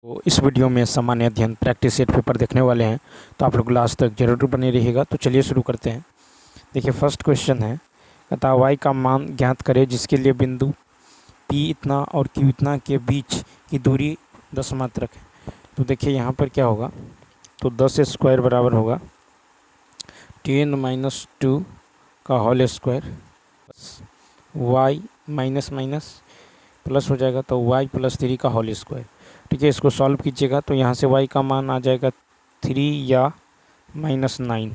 तो इस वीडियो में सामान्य अध्ययन प्रैक्टिस सेट पेपर देखने वाले हैं, तो आप लोग लास्ट तक जरूर बने रहिएगा। तो चलिए शुरू करते हैं। देखिए फर्स्ट क्वेश्चन है, कहता y का मान ज्ञात करें जिसके लिए बिंदु P इतना और Q इतना के बीच की दूरी 10 मात्रक है। तो देखिए यहाँ पर क्या होगा, तो 10 स्क्वायर बराबर होगा 10 - 2 का whole square, y minus minus plus हो जाएगा तो y + 3 का होल स्क्वायर। ठीक है, इसको सॉल्व कीजिएगा तो यहाँ से y का मान आ जाएगा 3 या -9,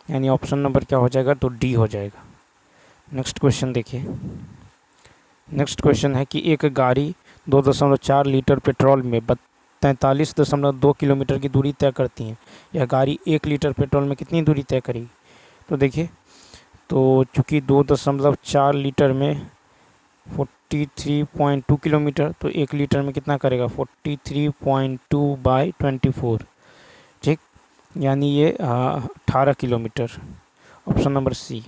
यानी ऑप्शन नंबर क्या हो जाएगा, तो डी हो जाएगा। नेक्स्ट क्वेश्चन देखिए। नेक्स्ट क्वेश्चन है कि एक गाड़ी 2.4 लीटर पेट्रोल में 43.2 किलोमीटर की दूरी तय करती है। यह गाड़ी 1 लीटर पेट्रोल में कितनी दूरी तय करेगी? तो देखिए, तो चूँकि 2.4 लीटर में 43.2 किलोमीटर, तो 1 लीटर में कितना करेगा, 43.2/24। ठीक, यानी ये 18 किलोमीटर। Option number C.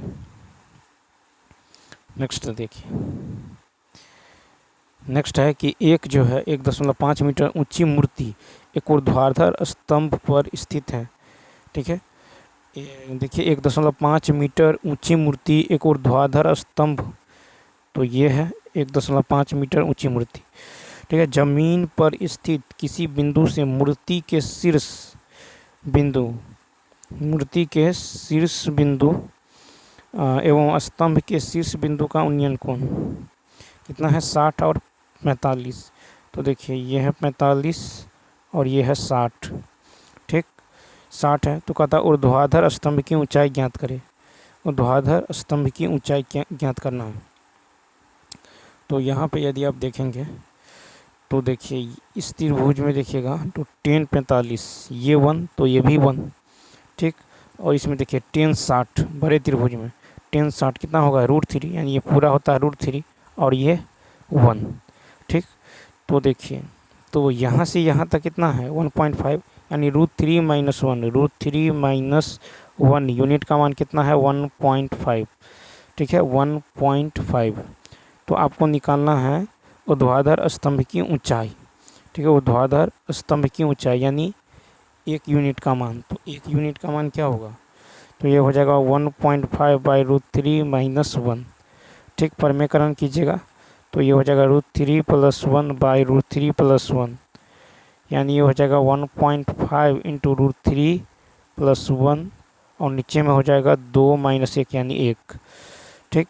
नेक्स्ट देखिए, नेक्स्ट है कि एक जो है 1.5 मीटर ऊंची मूर्ति एक ऊर्ध्वाधर स्तंभ पर स्थित है। ठीक है, देखिए 1.5 मीटर ऊंची मूर्ति एक ऊर्ध्वाधर स्तंभ, तो ये है 1.5 मीटर ऊंची मूर्ति। ठीक है, जमीन पर स्थित किसी बिंदु से मूर्ति के शीर्ष बिंदु एवं स्तंभ के शीर्ष बिंदु का उन्नयन कोण कितना है, 60 और 45। तो देखिए ये है 45 और ये है 60। ठीक, 60 है तो कहता ऊर्ध्वाधर स्तंभ की ऊंचाई ज्ञात करें। ऊर्ध्वाधर स्तंभ की ऊंचाई ज्ञात करना है। तो यहाँ पे यदि आप देखेंगे तो देखिए इस त्रिभुज में देखिएगा तो 10 45 ये 1 तो ये भी 1। ठीक, और इसमें देखिए 10 60 बड़े त्रिभुज में 10 60 कितना होगा, √3, यानी ये पूरा होता है √3 और ये 1। ठीक, तो देखिए तो यहाँ से यहाँ तक कितना है 1.5, यानी √3 - 1, √3 - 1 यूनिट का मान कितना है 1.5। ठीक है, 1.5। तो आपको निकालना है ऊर्ध्वाधर स्तंभ की ऊंचाई। ठीक है, ऊर्ध्वाधर स्तंभ की ऊंचाई यानी 1 यूनिट का मान। तो 1 यूनिट का मान क्या होगा, तो ये हो जाएगा 1.5/√3 - 1। ठीक, परमेकरण कीजिएगा तो ये हो जाएगा √3 + 1/√3 + 1, यानी ये हो जाएगा 1.5 × √3 + 1 और नीचे में हो जाएगा 2 - 1 यानी 1। ठीक,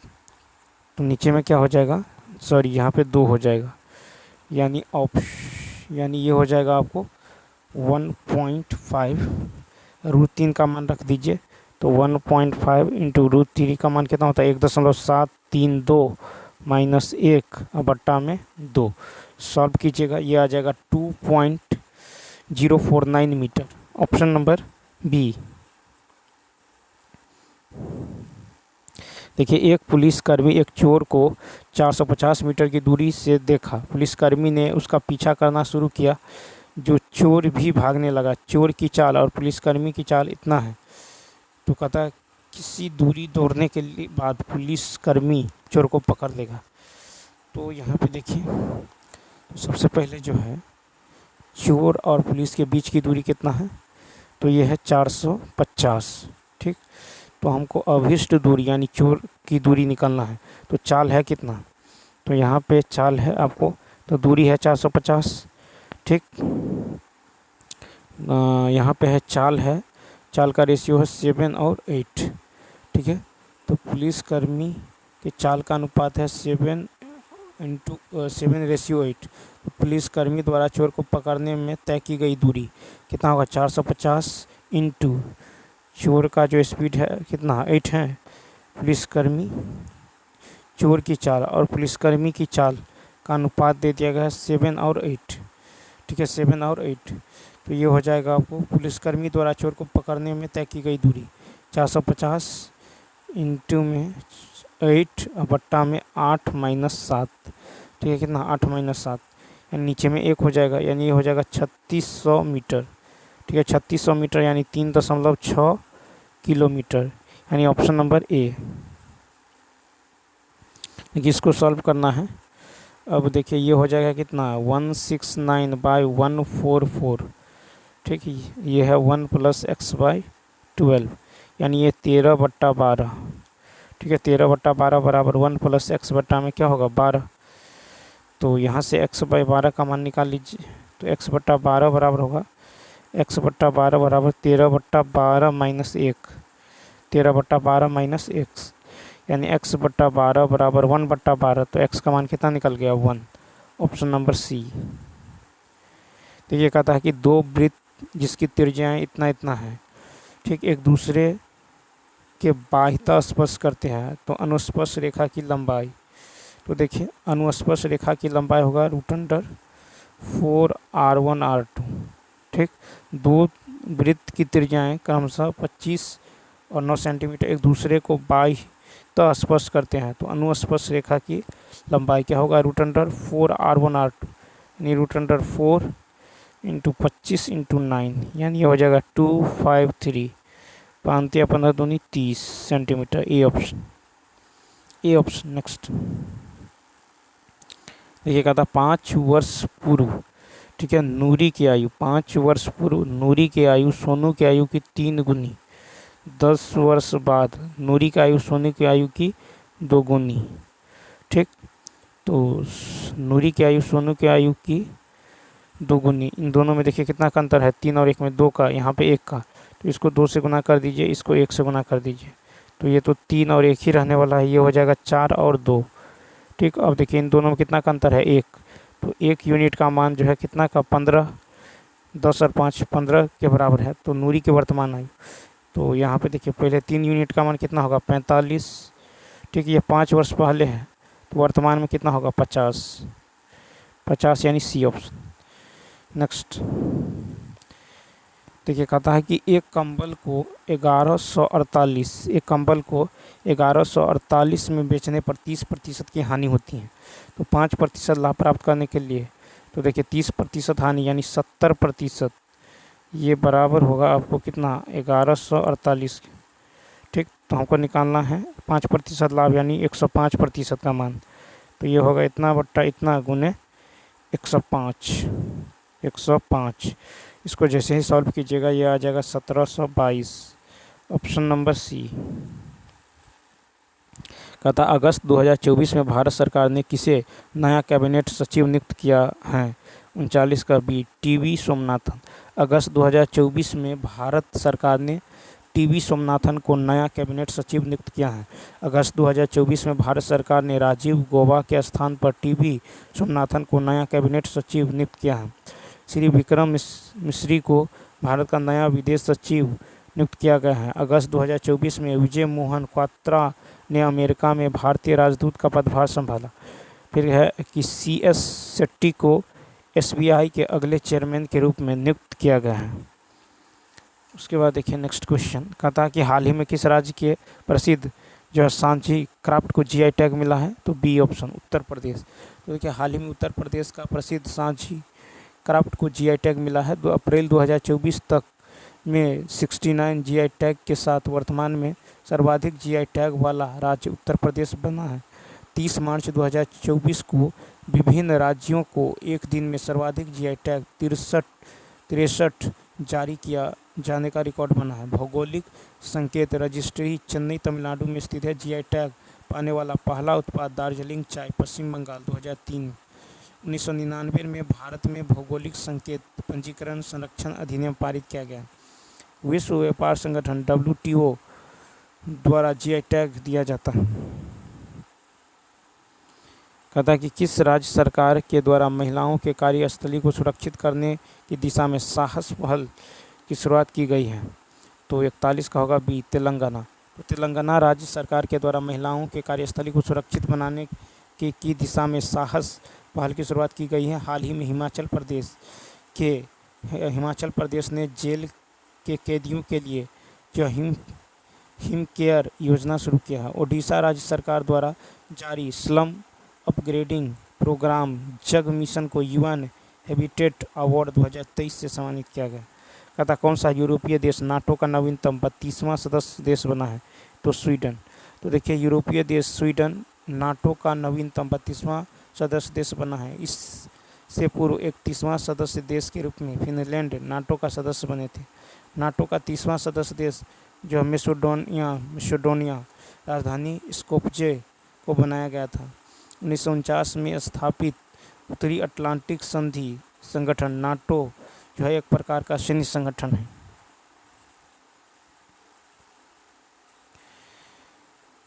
तो नीचे में क्या हो जाएगा, सॉरी यहाँ पे 2 हो जाएगा, यानी यानी ये हो जाएगा आपको 1.5 √3 का मान रख दीजिए। तो 1.5 × √3 का मान कितना होता है 1.732 - 1 बट्टा में 2। सॉल्व कीजिएगा, ये आ जाएगा 2.049 मीटर। Option number B. देखिए, एक पुलिसकर्मी एक चोर को 450 मीटर की दूरी से देखा। पुलिसकर्मी ने उसका पीछा करना शुरू किया, जो चोर भी भागने लगा। चोर की चाल और पुलिसकर्मी की चाल इतना है। तो कहता है किसी दूरी दौड़ने के लिए बाद पुलिसकर्मी चोर को पकड़ लेगा। तो यहाँ पे देखिए, तो सबसे पहले जो है चोर और पुलिस के बीच की दूरी कितना है, तो ये है 450। ठीक, तो हमको अभिष्ट दूरी यानी चोर की दूरी निकालना है। तो चाल है कितना, तो यहाँ पे चाल है आपको, तो दूरी है 450। ठीक, यहाँ पे है चाल है, चाल का रेशियो है 7 और 8। ठीक है, तो पुलिसकर्मी के चाल का अनुपात है 7 × 7:8। तो पुलिसकर्मी द्वारा चोर को पकड़ने में तय की गई दूरी कितना होगा, 450 × चोर का जो स्पीड है कितना 8 है, पुलिसकर्मी चोर की चाल और पुलिसकर्मी की चाल का अनुपात दे दिया गया है 7 और 8। ठीक है, 7 और 8। तो ये हो जाएगा आपको पुलिसकर्मी द्वारा चोर को पकड़ने में तय की गई दूरी 450 × में 8 बट्टा में 8 - 7। ठीक है, कितना 8 - 7, यानी नीचे में 1 हो जाएगा, यानी ये हो जाएगा 3600 मीटर। ठीक है, 3600 मीटर यानी 3.6 किलोमीटर, यानी ऑप्शन नंबर ए। देखिए इसको सॉल्व करना है। अब देखिए ये हो जाएगा कितना 169/144। ठीक है, ये है 1 + x/12, यानी ये 13/12। ठीक है, 13/12 बराबर 1 + x बट्टा में क्या होगा 12। तो यहाँ से x/12 का मान निकाल लीजिए। तो x/12 बराबर होगा x/12 बराबर 13/12 - 1, 13/12 - x, यानी x/12 बराबर 1/12। तो x का मान कितना निकल गया 1। Option number C. तो ये कहता है कि दो वृत्त जिसकी त्रिज्याएं इतना इतना है, ठीक, एक दूसरे के बाह्यता स्पर्श करते हैं, तो अनुस्पर्श रेखा की लंबाई। तो देखिए अनुस्पर्श रेखा की लंबाई होगा √4r1r2। ठीक, दो वृत्त की त्रिज्याएं क्रमशः 25 और 9 सेंटीमीटर एक दूसरे को बाह्यता स्पर्श करते हैं, तो अनुस्पर्श रेखा की लंबाई क्या होगा √4r1r2, यानी √4 × 25 × 9, यानी ये हो जाएगा 253। 5 × 15 दूनी 30 centimetre. A option, A option. Next देखिए कहता 5 वर्ष पूर्व, ठीक है, नूरी की आयु 5 वर्ष पूर्व नूरी की आयु सोनू की आयु की 3 गुनी, 10 वर्ष बाद नूरी की आयु सोनू की आयु की 2 गुनी। ठीक, तो नूरी की आयु सोनू की आयु की 2 गुनी, इन दोनों में देखिए कितना का अंतर है 3 और 1 में 2 का, यहाँ पे 1 का। तो इसको 2 से गुना कर दीजिए, इसको 1 से गुना कर दीजिए, तो ये तो 3 और 1 ही रहने वाला है, ये हो जाएगा 4 और 2। ठीक, अब देखिए इन दोनों में कितना का अंतर है 1, तो 1 यूनिट का मान जो है कितना का 15, 10 और 5 15 के बराबर है। तो नूरी की वर्तमान आयु, तो यहाँ पे देखिए पहले 3 यूनिट का मान कितना होगा 45। ठीक, ये 5 वर्ष पहले है, तो वर्तमान में कितना होगा 50, 50, यानी सी ऑप्शन। नेक्स्ट देखिए कहता है कि एक कंबल को 1148 में बेचने पर 30% की हानि होती है, तो 5% लाभ प्राप्त करने के लिए, तो देखिए 30% हानि यानी 70%, ये बराबर होगा आपको कितना 1148। ठीक, तो हमको निकालना है 5% लाभ यानी 105% का मान, तो ये होगा इतना बट्टा इतना गुने 105, 105। इसको जैसे ही सॉल्व कीजिएगा ये आ जाएगा 1722। Option number C. कहता अगस्त 2024 में भारत सरकार ने किसे नया कैबिनेट सचिव नियुक्त किया है 39 का बी टीवी सोमनाथन। अगस्त 2024 में भारत सरकार ने टीवी सोमनाथन को नया कैबिनेट सचिव नियुक्त किया है। अगस्त 2024 में भारत सरकार ने राजीव गौबा के स्थान पर टीवी सोमनाथन को नया कैबिनेट सचिव नियुक्त किया है। श्री विक्रम मिश्री को भारत का नया विदेश सचिव नियुक्त किया गया है। अगस्त 2024 में विजय मोहन क्वात्रा ने अमेरिका में भारतीय राजदूत का पदभार संभाला। फिर है कि CS शेट्टी को SBI के अगले चेयरमैन के रूप में नियुक्त किया गया है। उसके बाद देखिए नेक्स्ट क्वेश्चन कहता है कि हाल ही में किस राज्य के प्रसिद्ध जो है सांची क्राफ्ट को GI टैग मिला है, तो बी ऑप्शन उत्तर प्रदेश। तो देखिए हाल ही में उत्तर प्रदेश का प्रसिद्ध सांची क्राफ्ट को GI टैग मिला है। 2 अप्रैल 2024 तक में 69 GI टैग के साथ वर्तमान में सर्वाधिक GI टैग वाला राज्य उत्तर प्रदेश बना है। 30 मार्च 2024 को विभिन्न राज्यों को एक दिन में सर्वाधिक GI टैग 63 जारी किया जाने का रिकॉर्ड बना है। भौगोलिक संकेत रजिस्ट्री चेन्नई तमिलनाडु में स्थित है। GI टैग पाने वाला पहला उत्पाद दार्जिलिंग चाय पश्चिम बंगाल 2003। 1999 में भारत में भौगोलिक संकेत पंजीकरण संरक्षण अधिनियम पारित किया गया। विश्व व्यापार संगठन WTO द्वारा GI टैग दिया जाता है। कहता है कि किस राज्य सरकार के द्वारा महिलाओं के कार्यस्थली को सुरक्षित करने की दिशा में साहस पहल की शुरुआत की गई है, तो 41 का होगा बी तेलंगाना। तो तेलंगाना राज्य सरकार के द्वारा महिलाओं के कार्यस्थली को सुरक्षित बनाने की दिशा में साहस पहल की शुरुआत की गई है। हाल ही में हिमाचल प्रदेश ने जेल के कैदियों के लिए जो हिम केयर योजना शुरू किया है। ओडिशा राज्य सरकार द्वारा जारी स्लम अपग्रेडिंग प्रोग्राम जग मिशन को UN हैबिटेट अवार्ड 2023 से सम्मानित किया गया। कहता कौन सा यूरोपीय देश नाटो का नवीनतम 32वां सदस्य देश बना है, तो स्वीडन। तो देखिए यूरोपीय देश स्वीडन नाटो का नवीनतम 32वां सदस्य देश बना है। इससे पूर्व 31वां सदस्य देश के रूप में फिनलैंड नाटो का सदस्य बने थे। नाटो का 30वां सदस्य देश जो मैसेडोनिया राजधानी स्कोपजे को बनाया गया था। 1949 में स्थापित उत्तरी अटलांटिक संधि संगठन नाटो जो है एक प्रकार का सैन्य संगठन है।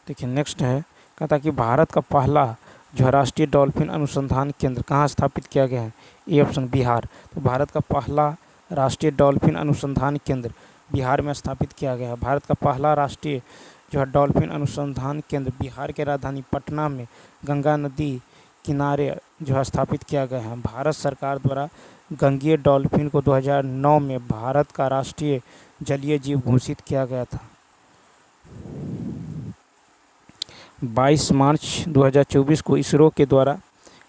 देखिए नेक्स्ट है, कहता कि भारत का पहला जो राष्ट्रीय डॉल्फिन अनुसंधान केंद्र कहाँ स्थापित किया गया है? A option Bihar. तो भारत का पहला राष्ट्रीय डॉल्फिन अनुसंधान केंद्र बिहार में स्थापित किया गया है। भारत का पहला राष्ट्रीय जो है डॉल्फिन अनुसंधान केंद्र बिहार के राजधानी पटना में गंगा नदी किनारे जो है स्थापित किया गया है। भारत सरकार द्वारा गंगीय डॉल्फिन को 2009 में भारत का राष्ट्रीय जलीय जीव घोषित किया गया था। 22 मार्च 2024 को इसरो के द्वारा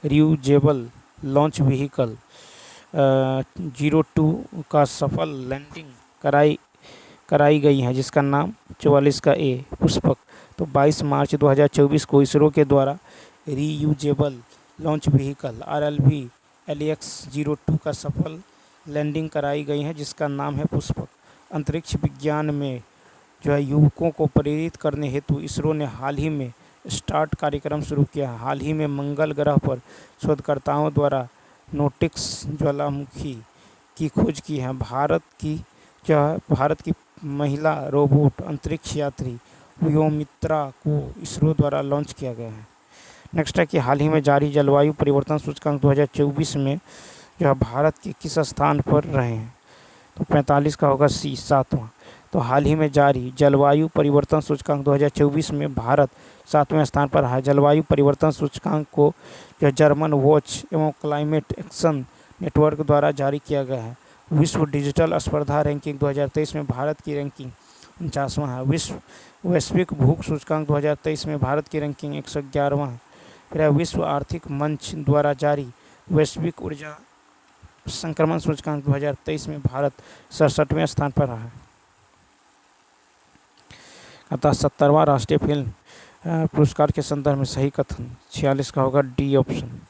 रियूजेबल लॉन्च व्हीकल 02 का सफल लैंडिंग कराई गई है, जिसका नाम 44 का ए पुष्पक। तो 22 मार्च 2024 को इसरो के द्वारा reusable launch vehicle RLV LX-02 का सफल लैंडिंग कराई गई है, जिसका नाम है पुष्पक। अंतरिक्ष विज्ञान में जो है युवकों को प्रेरित करने हेतु इसरो ने हाल ही में स्टार्ट कार्यक्रम शुरू किया है। हाल ही में मंगल ग्रह पर शोधकर्ताओं द्वारा नोटिक्स ज्वालामुखी की खोज की है। भारत की महिला रोबोट अंतरिक्ष यात्री व्योमित्रा को इसरो द्वारा लॉन्च किया गया है। नेक्स्ट है कि हाल ही में जारी जलवायु परिवर्तन सूचकांक 2024 में जो है भारत के किस स्थान पर रहे हैं? तो 45 का होगा सी 7वां। तो हाल ही में जारी जलवायु परिवर्तन सूचकांक 2024 में भारत 7वें स्थान पर है। जलवायु परिवर्तन सूचकांक को जो जर्मन वॉच एवं क्लाइमेट एक्शन नेटवर्क द्वारा जारी किया गया है। विश्व डिजिटल स्पर्धा रैंकिंग 2023 में भारत की रैंकिंग 49वां है। वैश्विक भूख सूचकांक 2023 में भारत की रैंकिंग 111वां है। फिर विश्व आर्थिक मंच द्वारा जारी वैश्विक ऊर्जा संक्रमण सूचकांक 2023 में भारत 67वें स्थान पर रहा है। अतः 70वां राष्ट्रीय फिल्म पुरस्कार के संदर्भ में सही कथन 46 का होगा डी ऑप्शन।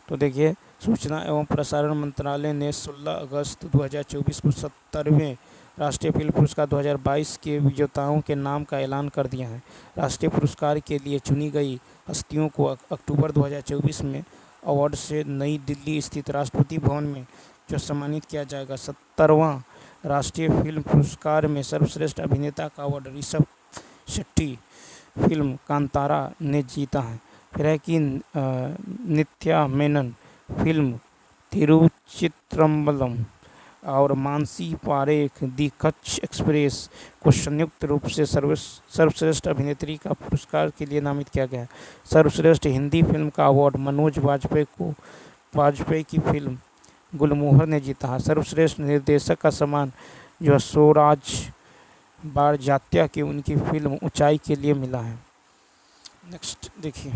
तो देखिए, सूचना एवं प्रसारण मंत्रालय ने 16 अगस्त 2024 को 70वें राष्ट्रीय फिल्म पुरस्कार 2022 के विजेताओं के नाम का ऐलान कर दिया है। राष्ट्रीय पुरस्कार के लिए चुनी गई हस्तियों को अक्टूबर 2024 में अवार्ड से नई दिल्ली स्थित राष्ट्रपति भवन में जो सम्मानित किया जाएगा। 70वां राष्ट्रीय फिल्म पुरस्कार में सर्वश्रेष्ठ अभिनेता का अवार्ड ऋषभ शेट्टी फिल्म कांतारा ने जीता है। फिर है कि नित्या मेनन फिल्म तिरुचित्रम्बलम और मानसी पारेख दी कच्छ एक्सप्रेस को संयुक्त रूप से सर्वश्रेष्ठ अभिनेत्री का पुरस्कार के लिए नामित किया गया है। सर्वश्रेष्ठ हिंदी फिल्म का अवार्ड मनोज वाजपेयी की फिल्म गुलमोहर ने जीता है। सर्वश्रेष्ठ निर्देशक का सम्मान जो स्वराज बारजात्या की उनकी फिल्म ऊंचाई के लिए मिला है। नेक्स्ट देखिए,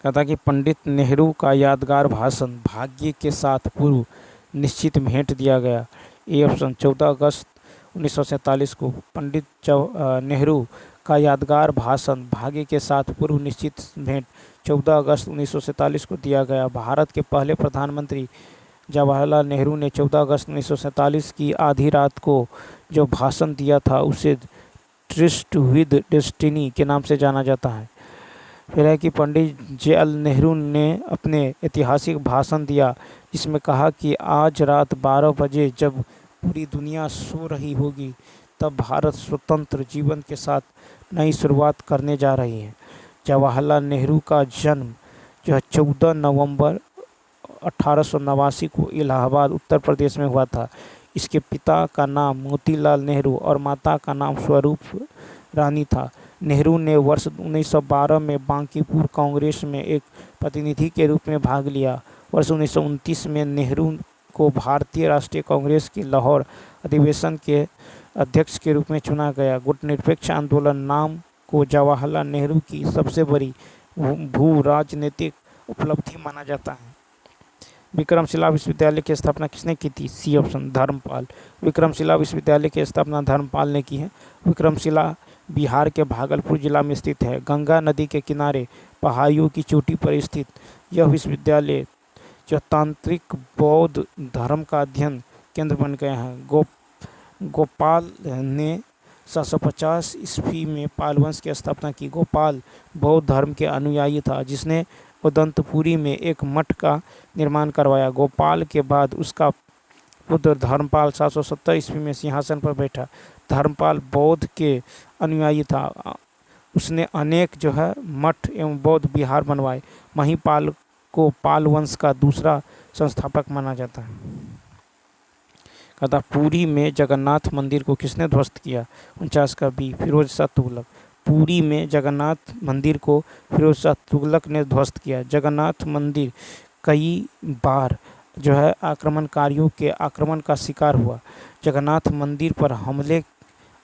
कहता कि पंडित नेहरू का यादगार भाषण भाग्य के साथ पूर्व निश्चित भेंट दिया गया। ए ऑप्शन 14 अगस्त 1947 को पंडित नेहरू का यादगार भाषण भाग्य के साथ पूर्व निश्चित भेंट 14 अगस्त 1947 को दिया गया। भारत के पहले प्रधानमंत्री जवाहरलाल नेहरू ने 14 अगस्त 1947 की आधी रात को जो भाषण दिया था उसे ट्रिस्ट विद डेस्टिनी के नाम से जाना जाता है। फिर है कि पंडित JL नेहरू ने अपने ऐतिहासिक भाषण दिया जिसमें कहा कि आज रात 12 बजे जब पूरी दुनिया सो रही होगी तब भारत स्वतंत्र जीवन के साथ नई शुरुआत करने जा रही है। जवाहरलाल नेहरू का जन्म जो है 14 नवंबर 1889 को इलाहाबाद उत्तर प्रदेश में हुआ था। इसके पिता का नाम मोतीलाल नेहरू और माता का नाम स्वरूप रानी था। नेहरू ने वर्ष 1912 में बांकीपुर कांग्रेस में एक प्रतिनिधि के रूप में भाग लिया। वर्ष 1929 में नेहरू को भारतीय राष्ट्रीय कांग्रेस के लाहौर अधिवेशन के अध्यक्ष के रूप में चुना गया। गुटनिरपेक्ष आंदोलन नाम को जवाहरलाल नेहरू की सबसे बड़ी भू राजनीतिक उपलब्धि माना जाता है। विक्रमशिला विश्वविद्यालय की स्थापना किसने की थी? C option Dharmpal. विक्रमशिला विश्वविद्यालय की स्थापना धर्मपाल ने की है। विक्रमशिला बिहार के भागलपुर जिला में स्थित है। गंगा नदी के किनारे पहाड़ियों की चोटी पर स्थित यह विश्वविद्यालय जो तांत्रिक बौद्ध धर्म का अध्ययन केंद्र बन गया है। गोपाल ने 750 ईस्वी में पाल वंश की स्थापना की। गोपाल बौद्ध धर्म के अनुयायी था, जिसने उदंतपुरी में एक मठ का निर्माण करवाया। गोपाल के बाद उसका पुत्र धर्मपाल 770 ईस्वी में सिंहासन पर बैठा। धर्मपाल बौद्ध के अनुयायी था। उसने अनेक जो है मठ एवं बौद्ध विहार बनवाए। महिपाल को पाल वंश का दूसरा संस्थापक माना जाता है। कहता पुरी में जगन्नाथ मंदिर को किसने ध्वस्त किया? 49 का बी, फिरोज शाह तुगलक। पुरी में जगन्नाथ मंदिर को फिरोज शाह तुगलक ने ध्वस्त किया। जगन्नाथ मंदिर कई बार जो है आक्रमणकारियों के आक्रमण का शिकार हुआ। जगन्नाथ मंदिर पर हमले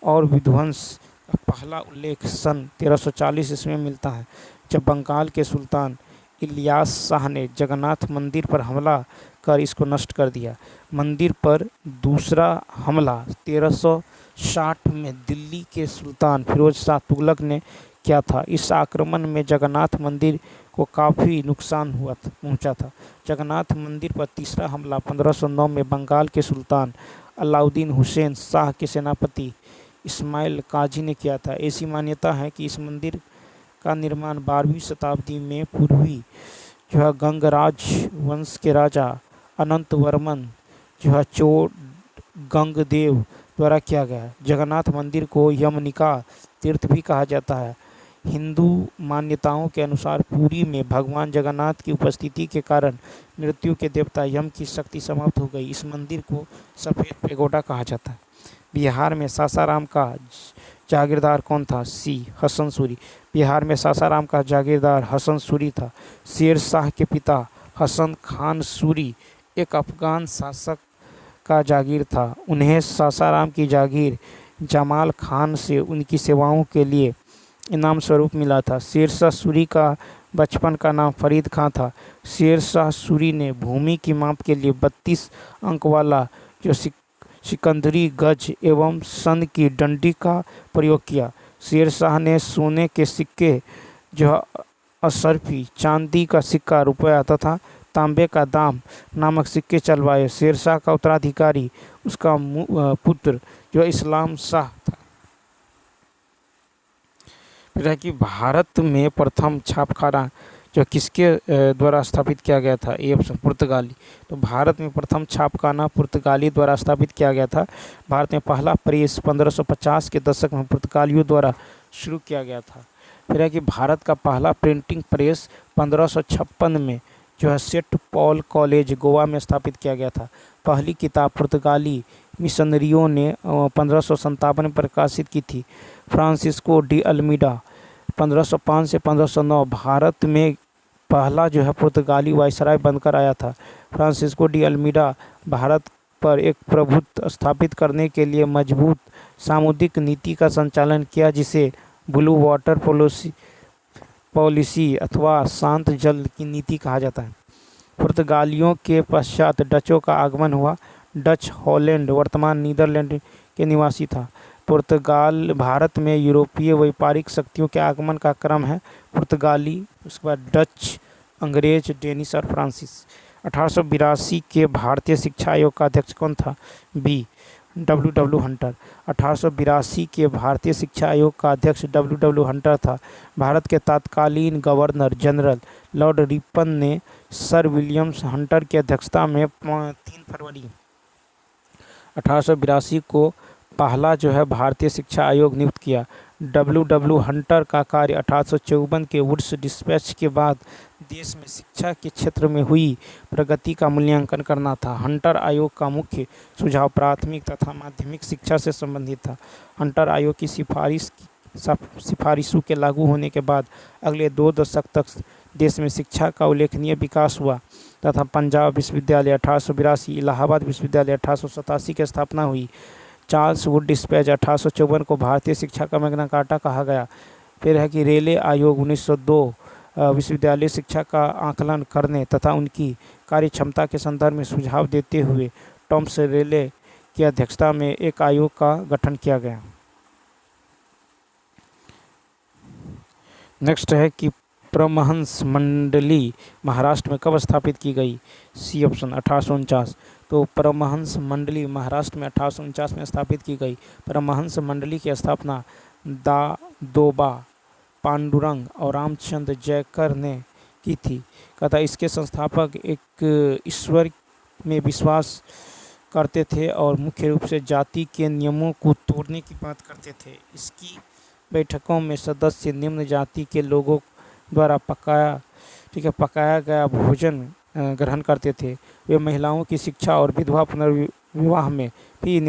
और विध्वंस का पहला उल्लेख सन 1340 ईस्वी में मिलता है, जब बंगाल के सुल्तान इलियास शाह ने जगन्नाथ मंदिर पर हमला कर इसको नष्ट कर दिया। मंदिर पर दूसरा हमला 1360 में दिल्ली के सुल्तान फिरोज शाह तुगलक ने किया था। इस आक्रमण में जगन्नाथ मंदिर को काफ़ी नुकसान पहुंचा था। जगन्नाथ मंदिर पर तीसरा हमला 1509 में बंगाल के सुल्तान अलाउद्दीन हुसैन शाह के सेनापति इस्माइल काजी ने किया था। ऐसी मान्यता है कि इस मंदिर का निर्माण 12वीं शताब्दी में पूर्वी जो है गंगराज वंश के राजा अनंत वर्मन जो है गंगदेव द्वारा किया गया। जगन्नाथ मंदिर को यमनिका तीर्थ भी कहा जाता है। हिंदू मान्यताओं के अनुसार पुरी में भगवान जगन्नाथ की उपस्थिति के कारण मृत्यु के देवता यम की शक्ति समाप्त हो गई। इस मंदिर को सफ़ेद पेगोडा कहा जाता है। बिहार में सासाराम का जागीरदार कौन था? सी, हसन सूरी। बिहार में सासाराम का जागीरदार हसन सूरी था। शेर शाह के पिता हसन खान सूरी एक अफगान शासक का जागीर था। उन्हें सासाराम की जागीर जमाल खान से उनकी सेवाओं के लिए इनाम स्वरूप मिला था। शेर शाह सूरी का बचपन का नाम फरीद खां था। शेर शाह सूरी ने भूमि की माप के लिए 32 अंक वाला जो सिकंदरी गज एवं सन की डंडी का प्रयोग किया। शेर शाह ने सोने के सिक्के जो असरफी, चांदी का सिक्का, रुपया तथा तांबे का दाम नामक सिक्के चलवाए। शेर शाह का उत्तराधिकारी उसका पुत्र जो इस्लाम शाह था। फिर है कि भारत में प्रथम छापखाना जो किसके द्वारा स्थापित किया गया था? ए ऑप्शन, पुर्तगाली। तो भारत में प्रथम छापखाना पुर्तगाली द्वारा स्थापित किया गया था। भारत में पहला प्रेस 1550 के दशक में पुर्तगालियों द्वारा शुरू किया गया था। फिर है कि भारत का पहला प्रिंटिंग प्रेस 1556 में जो है सेंट पॉल कॉलेज गोवा में स्थापित किया गया था। पहली किताब पुर्तगाली मिशनरियों ने 1557 में प्रकाशित की थी। फ्रांसिस्को डी अल्मीडा 1505 से 1509 भारत में पहला जो है पुर्तगाली वायसराय बनकर आया था। फ्रांसिस्को डी अल्मीडा भारत पर एक प्रभुत्व स्थापित करने के लिए मजबूत सामुद्रिक नीति का संचालन किया, जिसे ब्लू वाटर पॉलिसी अथवा शांत जल की नीति कहा जाता है। पुर्तगालियों के पश्चात डचों का आगमन हुआ। डच हॉलैंड वर्तमान नीदरलैंड के निवासी था। पुर्तगाल भारत में यूरोपीय व्यापारिक शक्तियों के आगमन का क्रम है। पुर्तगाली, उसके बाद डच, अंग्रेज, डेनिश और फ्रांसीस। 1882 के भारतीय शिक्षा आयोग का अध्यक्ष कौन था? B, W Hunter. 1882 के भारतीय शिक्षा आयोग का अध्यक्ष डब्ल्यू हंटर था। भारत के तत्कालीन गवर्नर जनरल लॉर्ड रिपन ने सर विलियम्स हंटर की अध्यक्षता में 3 फरवरी 1882 को पहला जो है भारतीय शिक्षा आयोग नियुक्त किया। डब्ल्यू हंटर का कार्य 1854 के वुड्स डिस्पैच के बाद देश में शिक्षा के क्षेत्र में हुई प्रगति का मूल्यांकन करना था। हंटर आयोग का मुख्य सुझाव प्राथमिक तथा माध्यमिक शिक्षा से संबंधित था। हंटर आयोग की सिफारिशों के लागू होने के बाद अगले 2 दशक तक देश में शिक्षा का उल्लेखनीय विकास हुआ तथा पंजाब विश्वविद्यालय 1882, इलाहाबाद विश्वविद्यालय 1887 की स्थापना हुई। चार्ल्स वुड डिस्पैच 1854 को भारतीय शिक्षा का मैग्ना कार्टा कहा गया। फिर है कि रेले आयोग 1902 विश्वविद्यालय शिक्षा का आकलन करने तथा उनकी कार्यक्षमता के संदर्भ में सुझाव देते हुए टॉमस रेले की अध्यक्षता में एक आयोग का गठन किया गया। नेक्स्ट है कि परमहंस मंडली महाराष्ट्र में कब स्थापित की गई? C option 1849। तो परमहंस मंडली महाराष्ट्र में 1849 में स्थापित की गई। परमहंस मंडली की स्थापना दादोबा पांडुरंग और रामचंद्र जयकर ने की थी। कहता इसके संस्थापक एक ईश्वर में विश्वास करते थे और मुख्य रूप से जाति के नियमों को तोड़ने की बात करते थे। इसकी बैठकों में सदस्य निम्न जाति के लोगों द्वारा पकाया गया भोजन ग्रहण करते थे। वे महिलाओं की शिक्षा और विधवा पुनर्विवाह में भी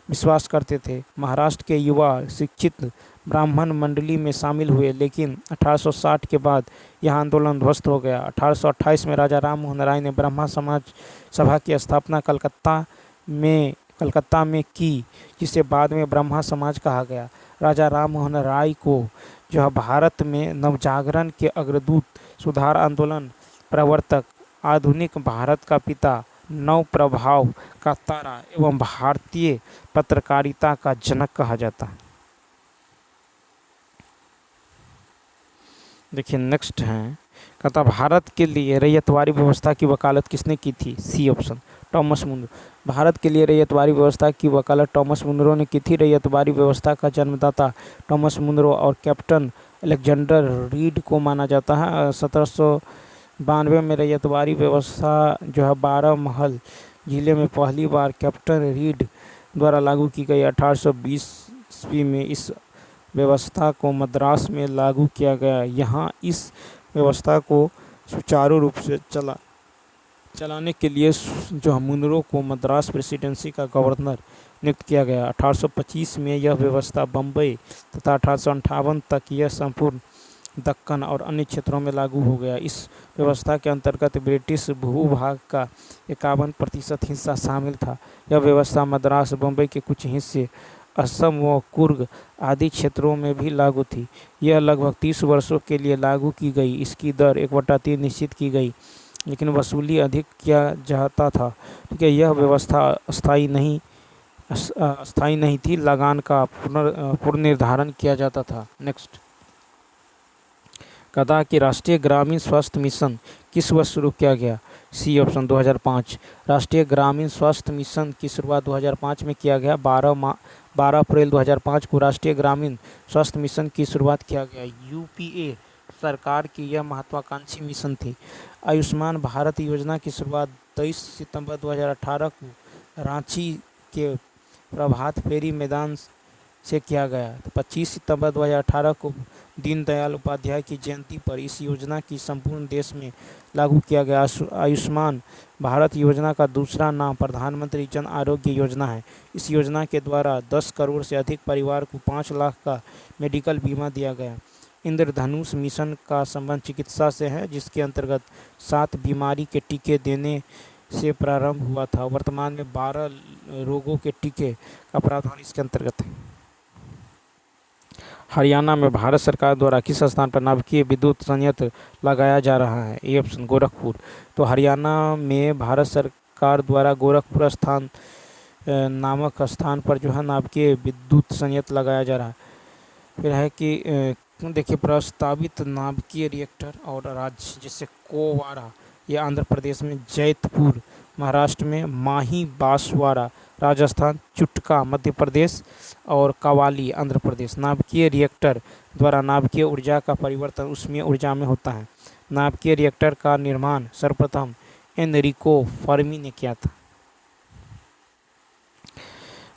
विश्वास करते थे। महाराष्ट्र के युवा शिक्षित ब्राह्मण मंडली में शामिल हुए, लेकिन 1860 के बाद यह आंदोलन ध्वस्त हो गया। 1828 में राजा राम मोहन राय ने ब्रह्मा समाज सभा की स्थापना कलकत्ता में की, जिसे बाद में ब्रह्मा समाज कहा गया। राजा राम मोहन राय को जो है भारत में नवजागरण के अग्रदूत, सुधार आंदोलन प्रवर्तक, आधुनिक भारत का पिता, नव प्रभाव का तारा एवं भारतीय पत्रकारिता का जनक कहा जाता है। देखिए नेक्स्ट है, कहता भारत के लिए रैयतवारी व्यवस्था की वकालत किसने की थी? C option Thomas Munro. भारत के लिए रैयतवारी व्यवस्था की वकालत टॉमस मुनरो ने की थी। रैयतवारी व्यवस्था का जन्मदाता टॉमस मुनरो और कैप्टन अलेक्जेंडर रीड को माना जाता है। 1792 में रैयतवारी व्यवस्था जो है 12 महल जिले में पहली बार कैप्टन रीड द्वारा लागू की गई। 1820 ईस्वी में इस व्यवस्था को मद्रास में लागू किया गया। यहाँ इस व्यवस्था को सुचारू रूप से चलाने के लिए जो मुनरो को मद्रास प्रेसिडेंसी का गवर्नर नियुक्त किया गया। 1825 में यह व्यवस्था बम्बई तथा 1858 तक यह संपूर्ण दक्कन और अन्य क्षेत्रों में लागू हो गया। इस व्यवस्था के अंतर्गत ब्रिटिश भूभाग का 51% हिस्सा शामिल था। यह व्यवस्था मद्रास, बम्बई के कुछ हिस्से, असम व कुर्ग आदि क्षेत्रों में भी लागू थी। यह लगभग 30 वर्षों के लिए लागू की गई। इसकी दर 1/3 निश्चित की गई, लेकिन वसूली अधिक किया जाता था। ठीक है, यह व्यवस्था अस्थायी नहीं थी। लगान का पुनर्निर्धारण किया जाता था। नेक्स्ट, कहता कि राष्ट्रीय ग्रामीण स्वास्थ्य मिशन किस वर्ष शुरू किया गया? C option 2005। राष्ट्रीय ग्रामीण स्वास्थ्य मिशन की शुरुआत 2005 में किया गया। 12 अप्रैल 2005 को राष्ट्रीय ग्रामीण स्वास्थ्य मिशन की शुरुआत किया गया। यूपीए सरकार की यह महत्वाकांक्षी मिशन थी। आयुष्मान भारत योजना की शुरुआत 23 सितंबर 2018 को रांची के प्रभात फेरी मैदान से किया गया। 25 सितंबर 2018 को दीनदयाल उपाध्याय की जयंती पर इस योजना की संपूर्ण देश में लागू किया गया। आयुष्मान भारत योजना का दूसरा नाम प्रधानमंत्री जन आरोग्य योजना है। इस योजना के द्वारा 10 करोड़ से अधिक परिवार को 5 लाख का मेडिकल बीमा दिया गया। इंद्रधनुष मिशन का संबंध चिकित्सा से है, जिसके अंतर्गत 7 बीमारी के टीके देने से प्रारंभ हुआ था। वर्तमान में 12 रोगों के टीके का प्रावधान इसके अंतर्गत है। हरियाणा में भारत सरकार द्वारा किस स्थान पर नाभिकीय विद्युत संयंत्र लगाया जा रहा है? A option Gorakhpur. तो हरियाणा में भारत सरकार द्वारा गोरखपुर नामक स्थान पर जो है नाभिकीय विद्युत संयंत्र लगाया जा रहा है। फिर है कि देखिए, प्रस्तावित नाभिकीय रिएक्टर और राज्य जैसे कोवारा ये आंध्र प्रदेश में, जैतपुर महाराष्ट्र में, माही बांसवाड़ा राजस्थान, चुटका मध्य प्रदेश और कवाली आंध्र प्रदेश। नाभिकीय रिएक्टर द्वारा नाभिकीय ऊर्जा का परिवर्तन ऊष्मीय ऊर्जा में होता है। नाभिकीय रिएक्टर का निर्माण सर्वप्रथम एनरिको फर्मी ने किया था।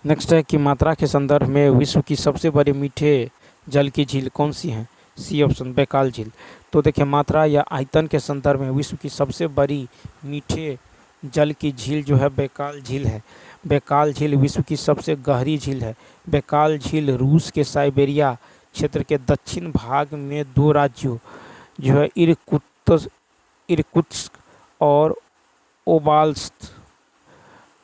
नेक्स्ट है कि मात्रा के संदर्भ में विश्व की सबसे बड़ी मीठे जल की झील कौन सी है? सी ऑप्शन बैकाल झील। तो देखिए, मात्रा या आयतन के संदर्भ में विश्व की सबसे बड़ी मीठे जल की झील जो है बैकाल झील है। बैकाल झील विश्व की सबसे गहरी झील है। बैकाल झील रूस के साइबेरिया क्षेत्र के दक्षिण भाग में 2 राज्यों जो है इरकुत्स्क और ओब्लास्त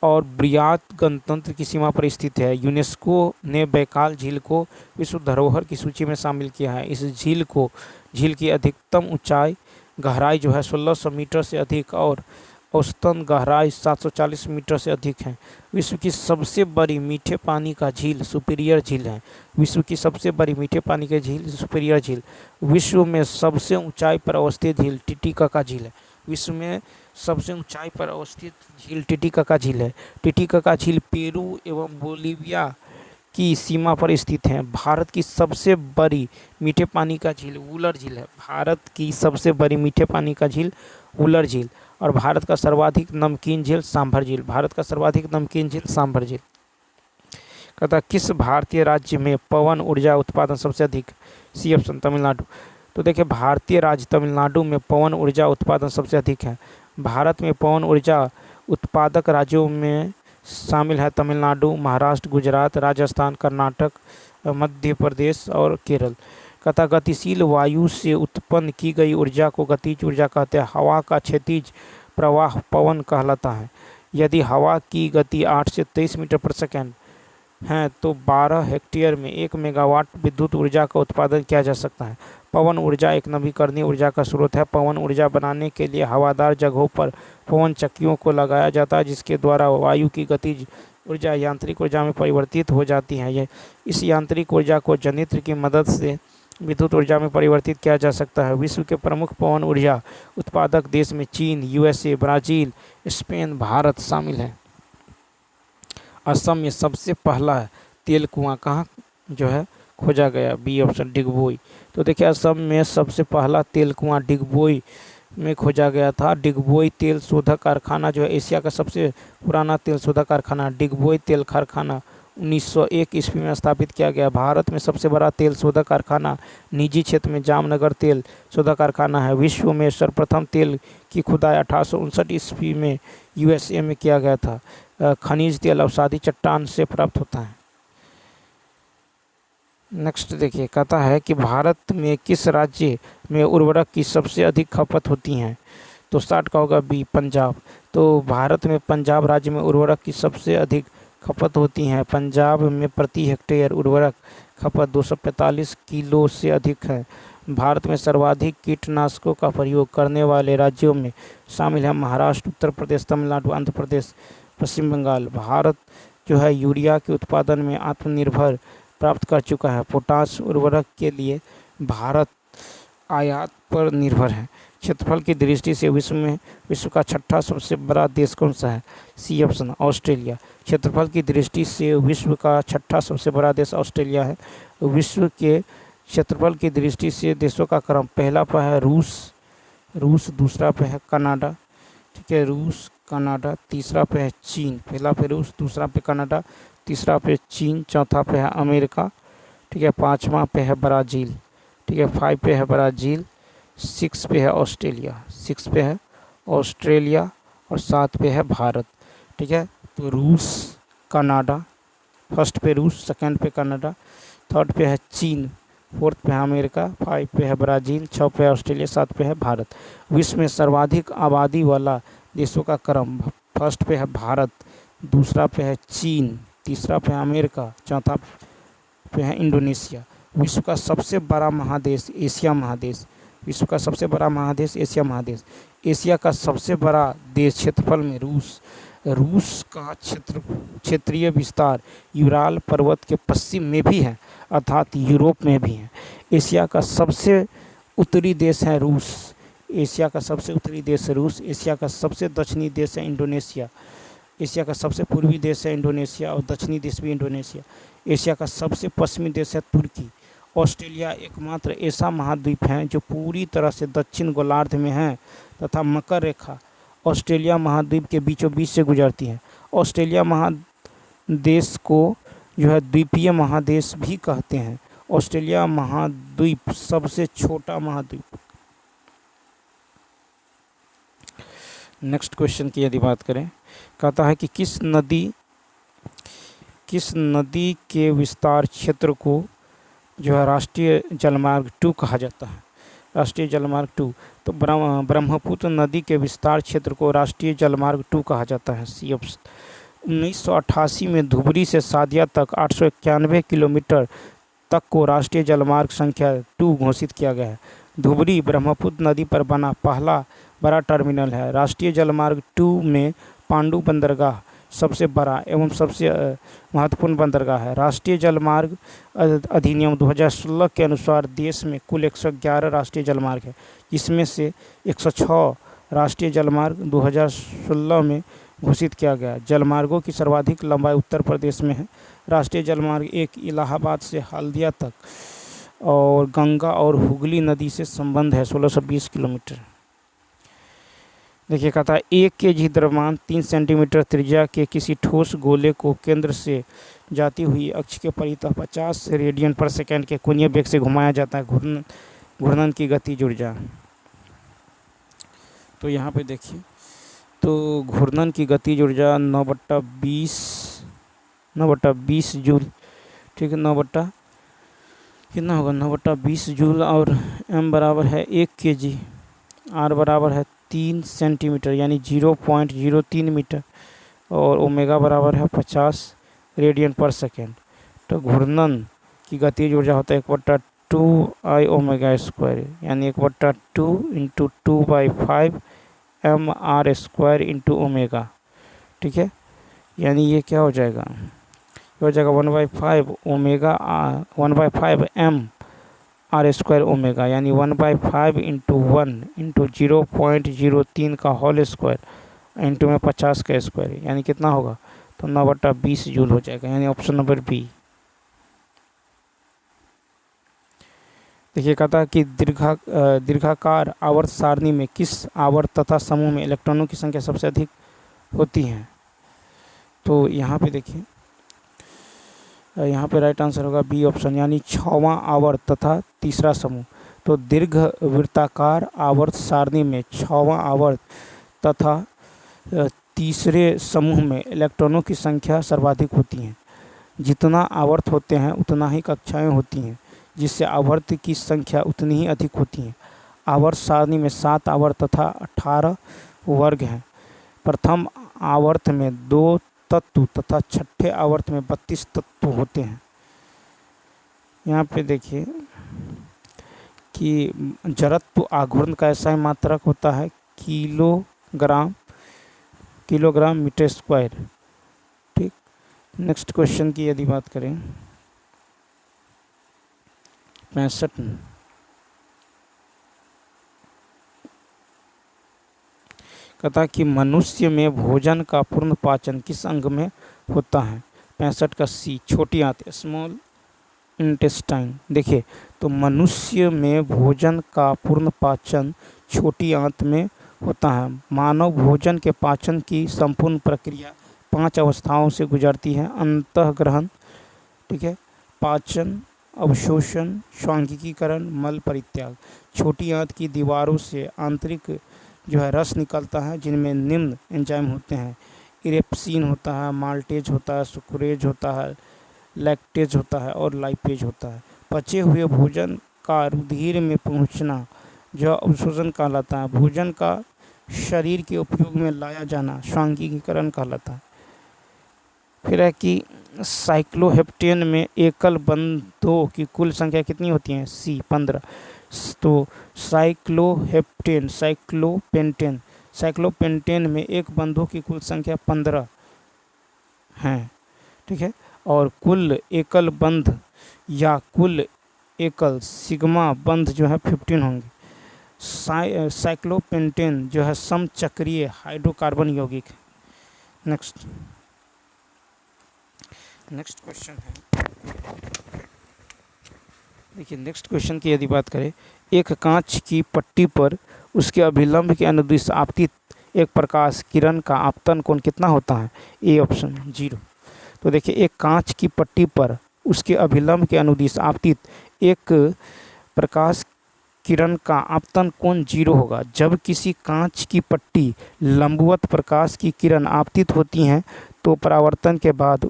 और ब्रियात गणतंत्र की सीमा पर स्थित है। यूनेस्को ने बैकाल झील को विश्व धरोहर की सूची में शामिल किया है। इस झील की अधिकतम ऊंचाई गहराई जो है 1600 मीटर से अधिक और औसतन गहराई 740 मीटर से अधिक है। विश्व की सबसे बड़ी मीठे पानी का झील सुपीरियर झील है। विश्व की सबसे बड़ी मीठे पानी की झील सुपीरियर झील। विश्व में सबसे ऊंचाई पर अवस्थित झील टिटिकाका झील है। विश्व में सबसे ऊंचाई पर अवस्थित झील टिटिकाका झील है। टिटिकाका झील पेरू एवं बोलीविया की सीमा पर स्थित है। भारत की सबसे बड़ी मीठे पानी का झील वुलर झील है। भारत की सबसे बड़ी मीठे पानी का झील वुलर झील। और भारत का सर्वाधिक नमकीन झील सांभर झील। भारत का सर्वाधिक नमकीन झील सांभर झील। कहता किस भारतीय राज्य में पवन ऊर्जा उत्पादन सबसे अधिक? C option Tamil Nadu. तो देखिए भारतीय राज्य तमिलनाडु में पवन ऊर्जा उत्पादन सबसे अधिक है। भारत में पवन ऊर्जा उत्पादक राज्यों में शामिल है तमिलनाडु, महाराष्ट्र, गुजरात, राजस्थान, कर्नाटक, मध्य प्रदेश और केरल। कहता गतिशील वायु से उत्पन्न की गई ऊर्जा को गतिज ऊर्जा कहते हैं। हवा का क्षैतिज प्रवाह पवन कहलाता है। यदि हवा की गति 8 से 23 मीटर प्रति सेकंड है तो 12 हेक्टेयर में 1 मेगावाट विद्युत ऊर्जा का उत्पादन किया जा सकता है। पवन ऊर्जा एक नवीकरणीय ऊर्जा का स्रोत है। पवन ऊर्जा बनाने के लिए हवादार जगहों पर पवन चक्कियों को लगाया जाता है, जिसके द्वारा वायु की गतिज ऊर्जा यांत्रिक ऊर्जा में परिवर्तित हो जाती है। यह इस यांत्रिक ऊर्जा को जनयंत्र की मदद से विद्युत ऊर्जा में परिवर्तित किया जा सकता है। विश्व के प्रमुख पवन ऊर्जा उत्पादक देश में चीन, यूएसए, ब्राज़ील, स्पेन, भारत शामिल है। असम में सबसे पहला तेल कुआं कहाँ जो है खोजा गया? B option Digboi. तो देखिए असम में सबसे पहला तेल कुआं डिगबोई में खोजा गया था। डिगबोई तेल शोधक कारखाना जो है एशिया का सबसे पुराना तेल शोधक कारखाना। डिगबोई तेल कारखाना 1901 ईस्वी में स्थापित किया गया। भारत में सबसे बड़ा तेल शोधक कारखाना निजी क्षेत्र में जामनगर तेल शोधक कारखाना है। विश्व में सर्वप्रथम तेल की खुदाई 1859 ईस्वी में यूएसए में किया गया था। खनिज तेल अवसादी चट्टान से प्राप्त होता है। नेक्स्ट देखिए कहता है कि भारत में किस राज्य में उर्वरक की सबसे अधिक खपत होती है? तो 60 का होगा बी पंजाब। तो भारत में पंजाब राज्य में उर्वरक की सबसे अधिक खपत होती हैं। पंजाब में प्रति हेक्टेयर उर्वरक खपत 245 किलो से अधिक है। भारत में सर्वाधिक कीटनाशकों का प्रयोग करने वाले राज्यों में शामिल है महाराष्ट्र, उत्तर प्रदेश, तमिलनाडु, आंध्र प्रदेश, पश्चिम बंगाल। भारत जो है यूरिया के उत्पादन में आत्मनिर्भर प्राप्त कर चुका है। पोटाश उर्वरक के लिए भारत आयात पर निर्भर है। क्षेत्रफल की दृष्टि से विश्व का छठा सबसे बड़ा देश कौन सा है? C option Australia. क्षेत्रफल की दृष्टि से विश्व का छठा सबसे बड़ा देश ऑस्ट्रेलिया है। विश्व के क्षेत्रफल की दृष्टि से देशों का क्रम पहला पे है रूस, दूसरा पे है कनाडा, ठीक है, रूस, कनाडा, तीसरा पे है चीन। पहला पे रूस, दूसरा पे कनाडा, तीसरा पे चीन, चौथा पे है अमेरिका, ठीक है, पाँचवा पे है ब्राज़ील, ठीक है, 5 पे है ब्राज़ील, 6 पे है ऑस्ट्रेलिया और 7 पे है भारत, ठीक है। तो रूस, कनाडा, फर्स्ट पे रूस, सेकंड पे कनाडा, थर्ड पे है चीन, फोर्थ पे है अमेरिका, 5 पे है ब्राज़ील, 6 पे है ऑस्ट्रेलिया, 7 पे है भारत। विश्व में सर्वाधिक आबादी वाला देशों का क्रम फर्स्ट पे है भारत, दूसरा पे है चीन, तीसरा पे है अमेरिका, चौथा पे है इंडोनेशिया। विश्व का सबसे बड़ा महादेश एशिया महादेश। विश्व का सबसे बड़ा महादेश एशिया महादेश। एशिया का सबसे बड़ा देश क्षेत्रफल में रूस का क्षेत्रीय विस्तार यूराल पर्वत के पश्चिम में भी है, अर्थात यूरोप में भी है। एशिया का सबसे उत्तरी देश है रूस। एशिया का सबसे उत्तरी देश है रूस। एशिया का सबसे दक्षिणी देश है इंडोनेशिया। एशिया का सबसे पूर्वी देश है इंडोनेशिया और दक्षिणी देश भी इंडोनेशिया। एशिया का सबसे पश्चिमी देश है तुर्की। ऑस्ट्रेलिया एकमात्र ऐसा महाद्वीप है जो पूरी तरह से दक्षिण गोलार्ध में है तथा मकर रेखा ऑस्ट्रेलिया महाद्वीप के बीचों बीच से गुजरती है। ऑस्ट्रेलिया महादेश को जो है द्वीपीय महादेश भी कहते हैं। ऑस्ट्रेलिया महाद्वीप सबसे छोटा महाद्वीप। नेक्स्ट क्वेश्चन की यदि बात करें, कहता है कि किस नदी के विस्तार क्षेत्र को जो है राष्ट्रीय जलमार्ग 2 कहा जाता है? राष्ट्रीय जलमार्ग 2। तो ब्रह्मपुत्र नदी के विस्तार क्षेत्र को राष्ट्रीय जलमार्ग 2 कहा जाता है। C option. 1988 में धुबरी से सादिया तक 891 किलोमीटर तक को राष्ट्रीय जलमार्ग संख्या 2 घोषित किया गया है। धुबरी ब्रह्मपुत्र नदी पर बना पहला बड़ा टर्मिनल है। राष्ट्रीय जलमार्ग 2 में पांडु बंदरगाह सबसे बड़ा एवं सबसे महत्वपूर्ण बंदरगाह है। राष्ट्रीय जलमार्ग अधिनियम 2016 के अनुसार देश में कुल 111 राष्ट्रीय जलमार्ग है, जिसमें से 106 राष्ट्रीय जलमार्ग 2016 में घोषित किया गया। जलमार्गों की सर्वाधिक लंबाई उत्तर प्रदेश में है। राष्ट्रीय जलमार्ग 1 इलाहाबाद से हल्दिया तक और गंगा और हुगली नदी से संबंध है, 1620 किलोमीटर। देखिए कहता है 1 kg द्रव्यमान 3 सेंटीमीटर त्रिज्या के किसी ठोस गोले को केंद्र से जाती हुई अक्ष के परितः 50 रेडियन पर सेकेंड के कोणीय वेग से घुमाया जाता है। घूर्णन की गतिज ऊर्जा। तो यहाँ पे देखिए, तो घूर्णन की गतिज ऊर्जा 9/20 जूल, ठीक है, 9 बट्टा कितना होगा, 9/20 जूल, और m बराबर है 1 kg, r बराबर है 3 सेंटीमीटर यानी 0.03 मीटर, और ओमेगा बराबर है 50 रेडियन पर सेकेंड। तो घूर्णन की गतिज ऊर्जा होता है 1/2 I ओमेगा स्क्वायर, यानी 1/2 × 2/5 mr² इंटू ओमेगा, ठीक है। यानी ये क्या हो जाएगा, ये हो जाएगा 1/5 ओमेगा 1/5 mr² ओमेगा, यानी 1/5 × 1 × 0.03 का होल स्क्वायर इंटू में 50 का स्क्वायर, यानी कितना होगा, तो 9/20 जूल हो जाएगा, यानी ऑप्शन नंबर बी। देखिए कहता है कि दीर्घाकार आवर्त सारणी में किस आवर्त तथा समूह में इलेक्ट्रॉनों की संख्या सबसे अधिक होती है। तो यहाँ पे देखिए, यहाँ पे राइट आंसर होगा बी ऑप्शन, यानी 6वां आवर्त तथा तीसरा समूह। तो दीर्घवृत्ताकार आवर्त सारणी में 6वां आवर्त तथा तीसरे समूह में इलेक्ट्रॉनों की संख्या सर्वाधिक होती है। जितना आवर्त होते हैं उतना ही कक्षाएं होती हैं, जिससे आवर्त की संख्या उतनी ही अधिक होती है। आवर्त सारणी में 7 आवर्त तथा 18 वर्ग हैं। प्रथम आवर्त में 2 तत्व तथा छठे आवर्त में 32 तत्व होते हैं। यहाँ पे देखिए कि जड़त्व आघूर्ण का ऐसा मात्रक होता है किलोग्राम मीटर स्क्वायर, ठीक। नेक्स्ट क्वेश्चन की यदि बात करें 65, कहता कि मनुष्य में भोजन का पूर्ण पाचन किस अंग में होता है। 65 का सी, छोटी आंत, स्मॉल इंटेस्टाइन। देखिए तो मनुष्य में भोजन का पूर्ण पाचन छोटी आंत में होता है। मानव भोजन के पाचन की संपूर्ण प्रक्रिया 5 अवस्थाओं से गुजरती है। अंतःग्रहण, ठीक है, पाचन, अवशोषण, स्वांगिकीकरण, मल परित्याग। छोटी आंत की दीवारों से आंतरिक जो है रस निकलता है, जिनमें निम्न एंजाइम होते हैं। इरेप्सिन होता है, माल्टेज होता है, सुक्रेज होता है, लैक्टेज होता है और लाइपेज होता है। पचे हुए भोजन का रुधिर में पहुंचना जो अवशोषण कहलाता है। भोजन का शरीर के उपयोग में लाया जाना स्वांगिकीकरण कहलाता है। फिर है कि साइक्लोहेप्टेन में एकल बंधों की कुल संख्या कितनी होती है, सी 15। तो साइक्लोपेंटेन में एक बंधों की कुल संख्या 15 है, ठीक है। और कुल एकल बंध या कुल एकल सिग्मा बंध जो है 15 होंगे। साइक्लोपेंटेन जो है समचक्रीय हाइड्रोकार्बन यौगिक है। नेक्स्ट क्वेश्चन है, देखिए नेक्स्ट क्वेश्चन की यदि बात करें, एक कांच की पट्टी पर उसके अभिलंब के अनुदिश आपतित एक प्रकाश किरण का आपतन कोण कितना होता है। A option 0। तो देखिए एक कांच की पट्टी पर उसके अभिलंब के अनुदिश आपतित एक प्रकाश किरण का आपतन कोण 0 होगा। जब किसी कांच की पट्टी लंबवत प्रकाश की किरण आपतित होती हैं तो परावर्तन के बाद,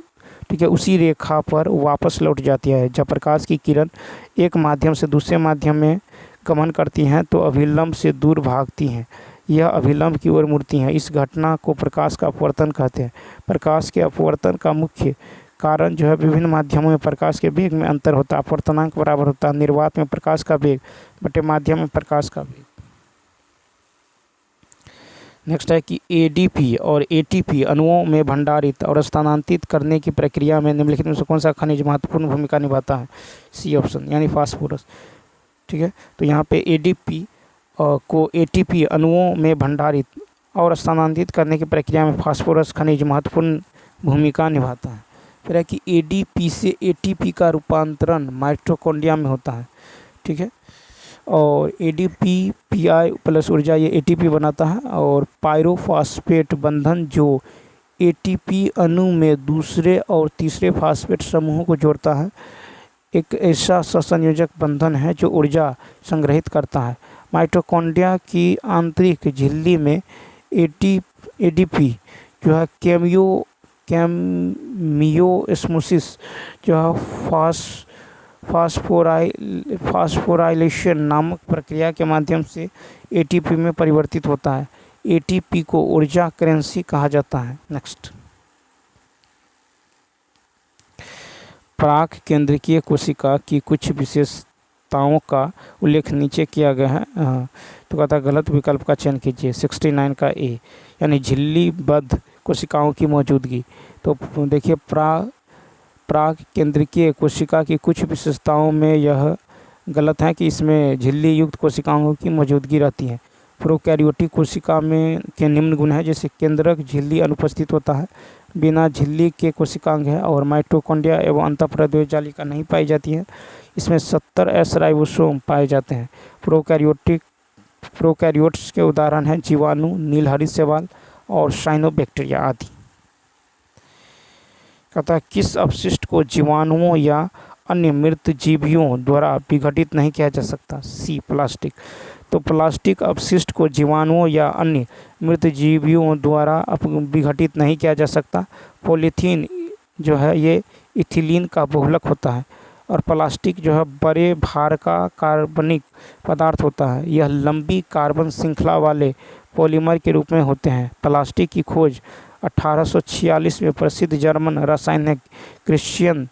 ठीक है, उसी रेखा पर वापस लौट जाती है। जब प्रकाश की किरण एक माध्यम से दूसरे माध्यम में गमन करती हैं तो अभिलंब से दूर भागती हैं, यह अभिलंब की ओर मुड़ती हैं। इस घटना को प्रकाश का अपवर्तन कहते हैं। प्रकाश के अपवर्तन का मुख्य कारण जो है विभिन्न माध्यमों में प्रकाश के वेग में अंतर होता है। अपवर्तनांक बराबर होता है निर्वात में प्रकाश का वेग बटे माध्यम में प्रकाश का वेग। नेक्स्ट है कि एडीपी और एटीपी अणुओं में भंडारित और स्थानांतरित करने की प्रक्रिया में निम्नलिखित में से कौन सा खनिज महत्वपूर्ण भूमिका निभाता है? सी ऑप्शन यानी फास्फोरस। ठीक है, तो यहाँ पे एडीपी को एटीपी अणुओं में भंडारित और स्थानांतरित करने की प्रक्रिया में फास्फोरस खनिज महत्वपूर्ण भूमिका निभाता है। फिर है कि एडीपी से एटीपी का रूपांतरण माइटोकॉन्ड्रिया में होता है। ठीक है, और एडीपी पीआई प्लस ऊर्जा ये एटीपी बनाता है, और पायरोफॉस्फेट बंधन जो एटीपी अणु में दूसरे और तीसरे फास्फेट समूहों को जोड़ता है, एक ऐसा सहसंयोजक बंधन है जो ऊर्जा संग्रहित करता है। माइटोकॉन्ड्रिया की आंतरिक झिल्ली में एडीपी जो है कैमियोस्मोसिस जो है फास्फोराइलेशन नामक प्रक्रिया के माध्यम से एटीपी में परिवर्तित होता है। एटीपी को ऊर्जा करेंसी कहा जाता है। नेक्स्ट, प्राक केंद्रकीय कोशिका की कुछ विशेषताओं का उल्लेख नीचे किया गया है। तो कहता है गलत विकल्प का चयन कीजिए। 69 का ए यानी झिल्लीबद्ध कोशिकाओं की मौजूदगी। तो देखिए प्राक केंद्रकीय कोशिका की कुछ विशेषताओं में यह गलत है कि इसमें झिल्ली युक्त कोशिकाओं की मौजूदगी रहती है। प्रोकैरियोटिक कोशिका में के निम्न गुण है, जैसे केंद्रक झिल्ली अनुपस्थित होता है, बिना झिल्ली के कोशिकांग है, और माइटोकॉन्ड्रिया एवं अंतःप्रद्योत जालिका नहीं पाई जाती है। इसमें 70 एस राइबोसोम पाए जाते हैं। प्रोकैरियोट्स के उदाहरण हैं जीवाणु, नीलहरित शैवाल और साइनोबैक्टीरिया आदि। कहता है किस अपशिष्ट को जीवाणुओं या अन्य मृत जीवियों द्वारा विघटित नहीं किया जा सकता? सी प्लास्टिक। तो प्लास्टिक अपशिष्ट को जीवाणुओं या अन्य मृत जीवियों द्वारा विघटित नहीं किया जा सकता। पॉलीथीन जो है ये इथिलीन का बहुलक होता है, और प्लास्टिक जो है बड़े भार का कार्बनिक पदार्थ होता है। यह लंबी कार्बन श्रृंखला वाले पॉलीमर के रूप में होते हैं। प्लास्टिक की खोज 1846 में प्रसिद्ध जर्मन रासायनिक क्रिश्चियन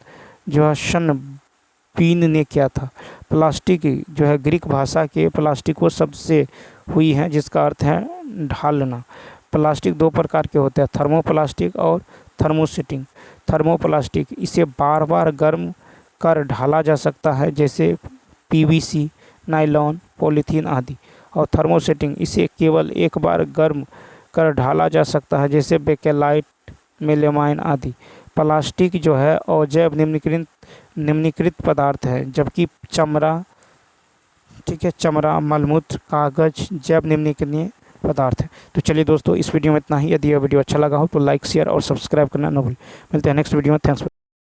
जो है शन बीन ने किया था। प्लास्टिक जो है ग्रीक भाषा के प्लास्टिको शब्द से हुई है, जिसका अर्थ है ढालना। प्लास्टिक दो प्रकार के होते हैं, थर्मोप्लास्टिक और थर्मोसेटिंग। थर्मोप्लास्टिक इसे बार बार गर्म कर ढाला जा सकता है, जैसे पीवीसी, नायलॉन, पॉलीथीन आदि। और थर्मोसेटिंग इसे केवल एक बार गर्म कर ढाला जा सकता है, जैसे बेकेलाइट, मेलेमाइन आदि। प्लास्टिक जो है अजैव निम्नीकृत पदार्थ है, जबकि चमड़ा, ठीक है, चमड़ा, मलमूत्र, कागज जैव निम्नीकरणीय पदार्थ है। तो चलिए दोस्तों, इस वीडियो में इतना ही। यदि यह वीडियो अच्छा लगा हो तो लाइक, शेयर और सब्सक्राइब करना न भूलें। मिलते हैं नेक्स्ट वीडियो में। थैंक्स।